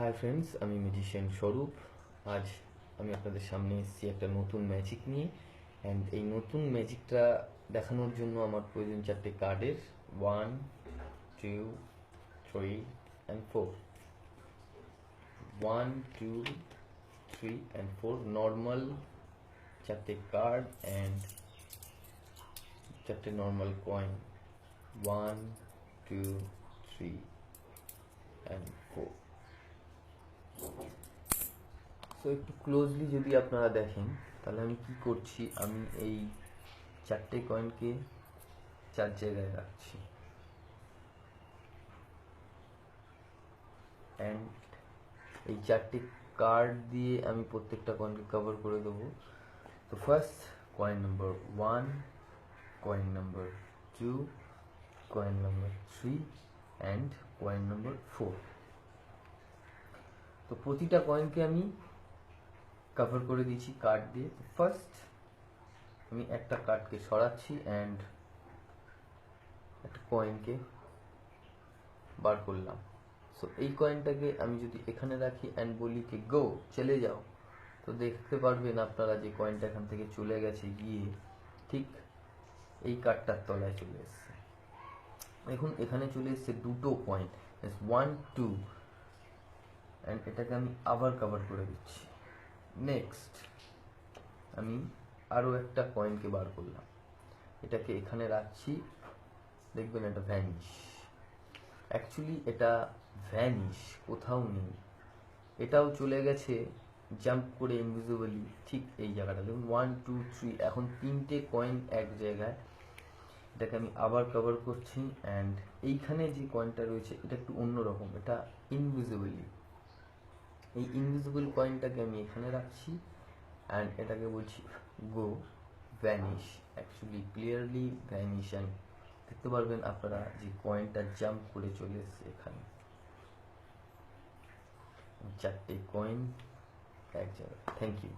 Hi friends, আমি magician স্বরূপ। আজ আমি আপনাদের সামনে এসেছি একটা নতুন ম্যাজিক নিয়ে। অ্যান্ড এই নতুন ম্যাজিকটা দেখানোর জন্য আমার প্রয়োজন চারটে কার্ডের। 1, 2, 3 অ্যান্ড 4। 1, 2, 3 অ্যান্ড 4 নর্মাল চারটে কার্ড অ্যান্ড চারটে নর্মাল কয়েন। 1, 2, 3 অ্যান্ড 4। সো একটু ক্লোজলি যদি আপনারা দেখেন তাহলে আমি কি করছি, আমি এই চারটে কয়েনকে চার জায়গায় রাখছি অ্যান্ড এই চারটে কার্ড দিয়ে আমি প্রত্যেকটা কয়েনকে কভার করে দেবো। তো first coin number 1, coin number 2, coin number 3 and coin number 4। তো প্রতিটা কয়েনকে আমি কভার করে দিয়েছি কার্ড দিয়ে। ফার্স্ট আমি একটা কার্ডকে সরাচ্ছি অ্যান্ড একটা কয়েনকে বার করলাম। সো এই কয়েনটাকে আমি যদি এখানে রাখি অ্যান্ড বলি কি গো, চলে যাও, তো দেখতে পারবেন আপনারা যে কয়েনটা এখান থেকে চলে গেছে গিয়ে ঠিক এই কার্ডটার তলায় চলে এসছে। দেখুন এখানে চলে এসছে দুটো কয়েন, 1, 2 অ্যান্ড এটাকে আমি আবার কভার করে দিচ্ছি। নেক্সট আমি আরও একটা কয়েনকে বার করলাম, এটাকে এখানে রাখছি, দেখবেন এটা ভ্যানিশ। অ্যাকচুয়ালি এটা ভ্যানিশ কোথাও নেই, এটাও চলে গেছে জাম্প করে ইনভিজিবলি ঠিক এই জায়গাটা। দেখুন 1, 2, 3, এখন তিনটে কয়েন এক জায়গায়। এটাকে আমি আবার কভার করছি অ্যান্ড এইখানে যে কয়েনটা রয়েছে এটা একটু অন্যরকম, এটা ইনভিজিবলি। এই ইনভিজিবল কয়েনটাকে আমি এখানে রাখছি অ্যান্ড এটাকে বলছি গো, vanish. Actually clearly vanish, and দেখতে পারবেন আপনারা যে কয়েনটা জাম্প করে চলে এসছে এখানে। চারটে কয়েন এক জায়গায়। Thank you.